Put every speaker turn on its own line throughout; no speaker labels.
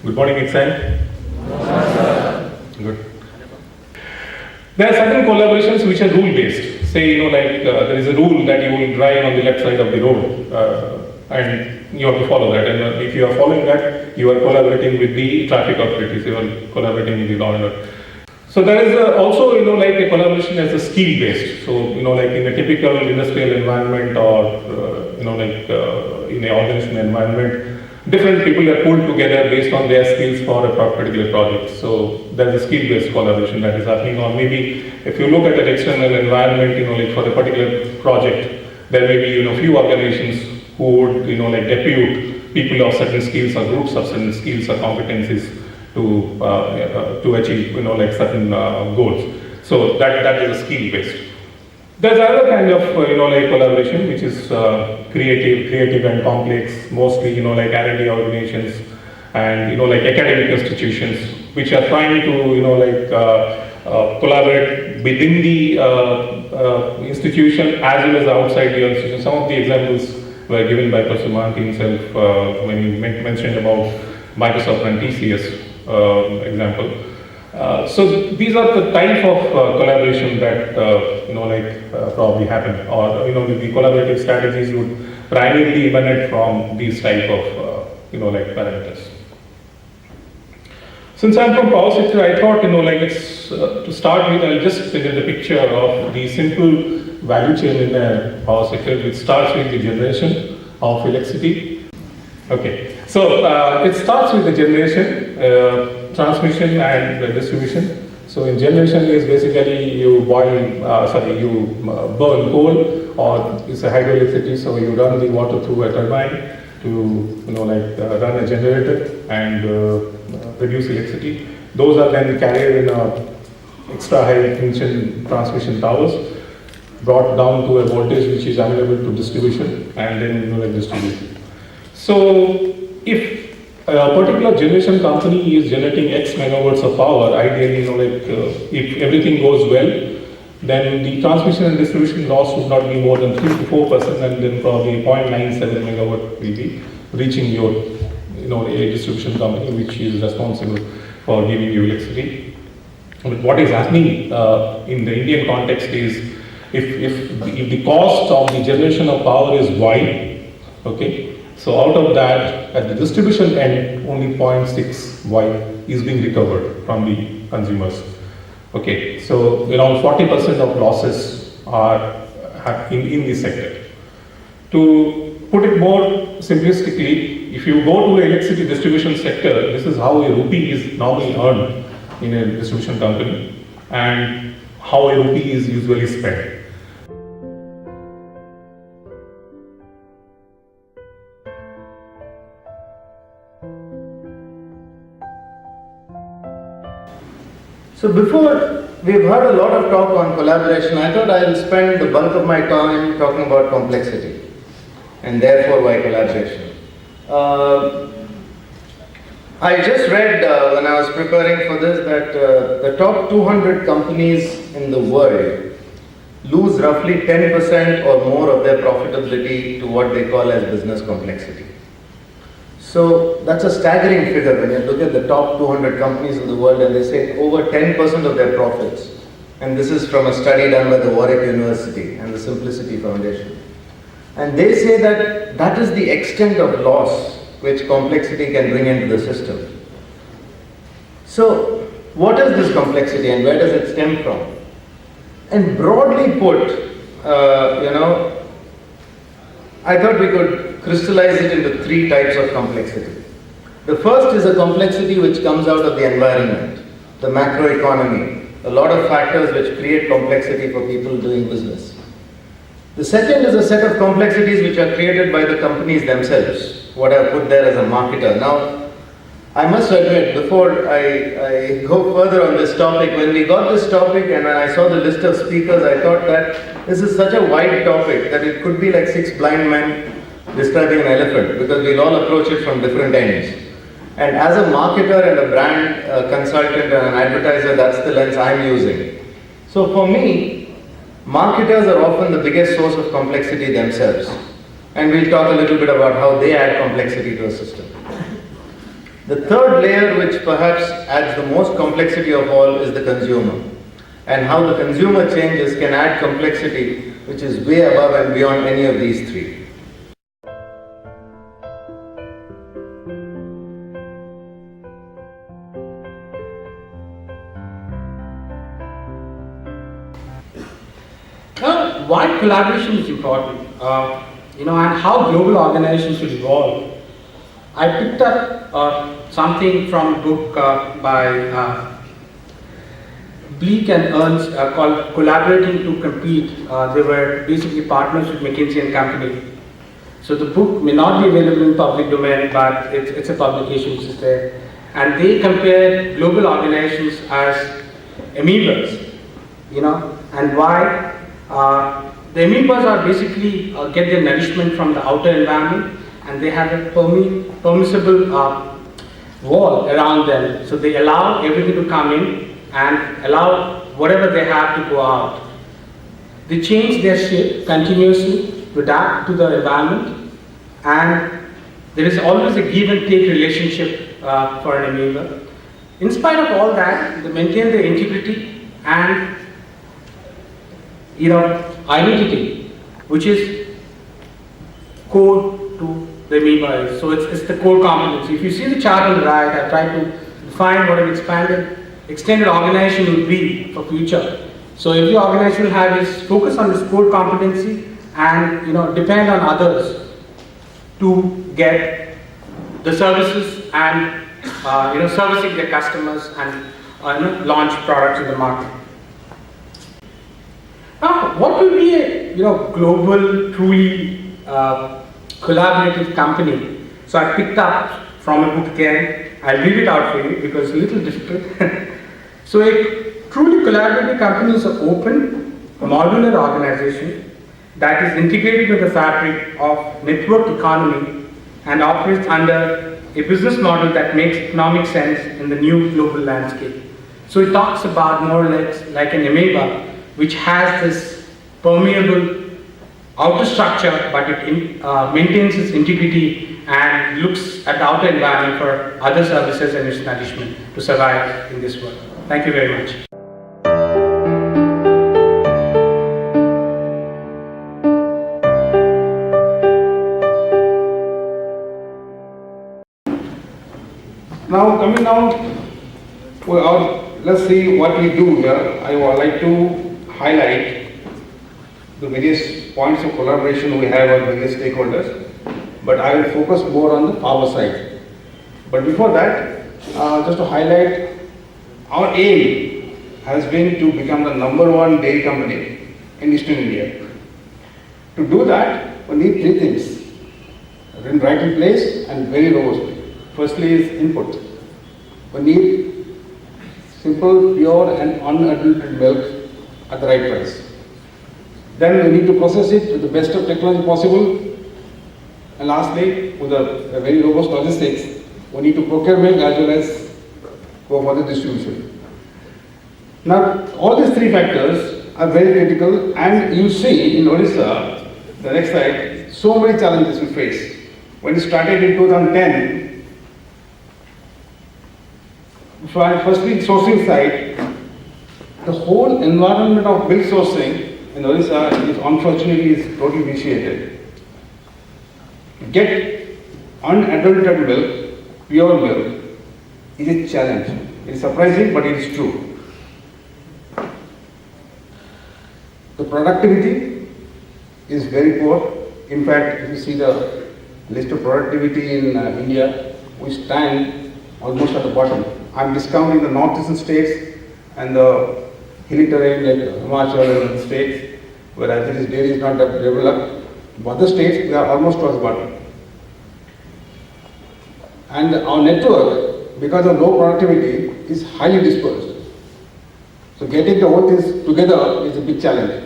Good morning, XIMB. Good. There are certain collaborations which are rule-based. Say, there is a rule that you will drive on the left side of the road, and you have to follow that. And if you are following that, you are collaborating with the traffic authorities. You are collaborating with the law and order. So there is also, a collaboration as a skill-based. So, in a typical industrial environment or, in an organizational environment, different people are pulled together based on their skills for a particular project. So there is a skill-based collaboration that is happening. Or maybe if you look at an external environment, for a particular project, there may be, few organizations who would, depute people of certain skills or groups of certain skills or competencies to achieve, certain goals. So that is a skill-based. There's other kind of, collaboration, which is creative and complex, mostly, R&D organizations and, academic institutions, which are trying to, collaborate within the institution as well as outside the institution. Some of the examples were given by Professor Mahanti himself when he mentioned about Microsoft and TCS example. So these are the type of collaboration that probably happen, or the collaborative strategies would primarily emanate from these type of parameters. Since I'm from power sector, I thought it's to start with, I'll just present the picture of the simple value chain in the power sector, which starts with the generation of electricity. Okay, so it starts with the generation, transmission and distribution. So in generation is basically you burn coal, or it's a hydroelectricity, so you run the water through a turbine to run a generator and produce electricity. Those are then carried in extra high tension transmission towers, brought down to a voltage which is available to distribution, and then distributed. So if a particular generation company is generating X megawatts of power, ideally, if everything goes well, then the transmission and distribution loss would not be more than 3 to 4%, and then probably 0.97 megawatt will be reaching your, a distribution company which is responsible for giving you electricity. But what is happening in the Indian context is, if the cost of the generation of power is Y, okay, so out of that, at the distribution end, only 0.6 Y is being recovered from the consumers. Okay, so around 40% of losses are in this sector. To put it more simplistically, if you go to the electricity distribution sector, this is how a rupee is normally earned in a distribution company and how a rupee is usually spent.
So before, we've heard a lot of talk on collaboration. I thought I'll spend the bulk of my time talking about complexity, and therefore why collaboration. I just read when I was preparing for this that the top 200 companies in the world lose roughly 10% or more of their profitability to what they call as business complexity. So that's a staggering figure when you look at the top 200 companies in the world, and they say over 10% of their profits, and this is from a study done by the Warwick University and the Simplicity Foundation. And they say that that is the extent of loss which complexity can bring into the system. So what is this complexity and where does it stem from? And broadly put, I thought we could crystallize it into 3 types of complexity. The first is a complexity which comes out of the environment, the macroeconomy, a lot of factors which create complexity for people doing business. The second is a set of complexities which are created by the companies themselves, what I've put there as a marketer. Now, I must admit, before I go further on this topic, when we got this topic and when I saw the list of speakers, I thought that this is such a wide topic that it could be like 6 blind men describing an elephant, because we'll all approach it from different ends. And as a marketer and a brand consultant and an advertiser, that's the lens I'm using. So for me, marketers are often the biggest source of complexity themselves. And we'll talk a little bit about how they add complexity to a system. The third layer, which perhaps adds the most complexity of all, is the consumer. And how the consumer changes can add complexity which is way above and beyond any of these three.
Now, why collaboration is important, and how global organizations should evolve. I picked up something from a book by Bleak and Ernst called Collaborating to Compete. They were basically partners with McKinsey and Company. So the book may not be available in public domain, but it's a publication which is there. And they compared global organizations as amoebas, and why the amoebas are basically get their nourishment from the outer environment, and they have a permissible wall around them. So they allow everything to come in and allow whatever they have to go out. They change their shape continuously to adapt to the environment, and there is always a give and take relationship for an amoeba. In spite of all that, they maintain their integrity and identity, which is core to the amoeba. So it's the core competency. If you see the chart on the right, I tried to define what an extended organization would be for future. So every organization will have its focus on its core competency and depend on others to get the services and servicing their customers and launch products in the market. Now, what will be a global, truly collaborative company? So I picked up from a book again. I'll read it out for you because it's a little difficult. So a truly collaborative company is an open, modular organization that is integrated with the fabric of network economy and operates under a business model that makes economic sense in the new global landscape. So it talks about more or less like an amoeba, which has this permeable outer structure, but it maintains its integrity and looks at the outer environment for other services and its nourishment to survive in this world. Thank you very much.
Now coming down, let's see what we do here. I would like to highlight the various points of collaboration we have with various stakeholders, but I will focus more on the power side. But before that, just to highlight, our aim has been to become the #1 dairy company in Eastern India. To do that, we need three things: right in place and very robust. Firstly is input. We need simple, pure and unadulterated milk at the right price. Then we need to process it with the best of technology possible. And lastly, with a very robust logistics, we need to procure milk as well as go for the distribution. Now, all these three factors are very critical, and you see in Odisha, the next slide, so many challenges we face. When we started in 2010, firstly, sourcing side, the whole environment of milk sourcing in Odisha is unfortunately totally vitiated. To get unadulterated milk, pure milk, is a challenge. It is surprising, but it is true. The productivity is very poor. In fact, if you see the list of productivity in India, we stand almost at the bottom. I'm discounting the northeastern states and the hilly terrain like Himachal and other states, whereas this dairy is not developed. But other states, they are almost towards the bottom. And our network, because of low productivity, is highly dispersed. So getting the whole things together is a big challenge.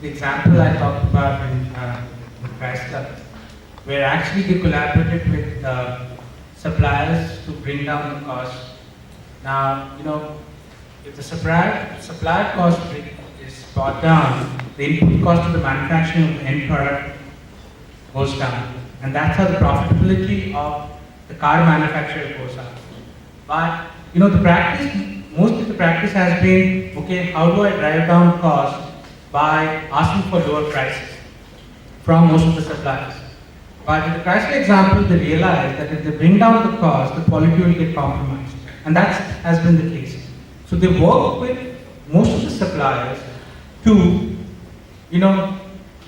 The example I talked about in Christ Club, where actually they collaborated with
suppliers to bring down the cost. Now, if the supplier cost is brought down, the input cost of the manufacturing of the end product goes down. And that's how the profitability of the car manufacturer goes up. But, most of the practice has been, okay, how do I drive down cost by asking for lower prices from most of the suppliers. But in the Chrysler example, they realized that if they bring down the cost, the quality will get compromised. And that has been the case. So they work with most of the suppliers to,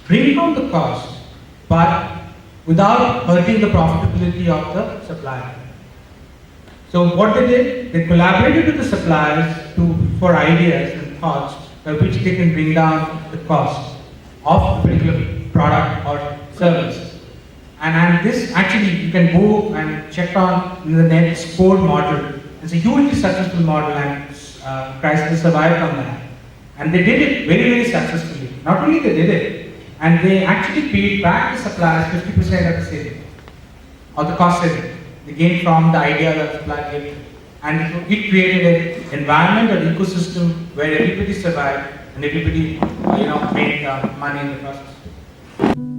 bring down the cost, but without hurting the profitability of the supplier. So what they did, they collaborated with the suppliers for ideas and thoughts by which they can bring down the cost of a particular product or service. And this actually, you can go and check on in the net SCORE model. It's a hugely successful model, and Chrysler survived on that. And they did it very, very successfully. Not only they did it, and they actually paid back the suppliers 50% of the saving, or the cost saving. They gained from the idea that the supplier gave them. And it created an environment, an ecosystem where everybody survived and everybody, made money in the process.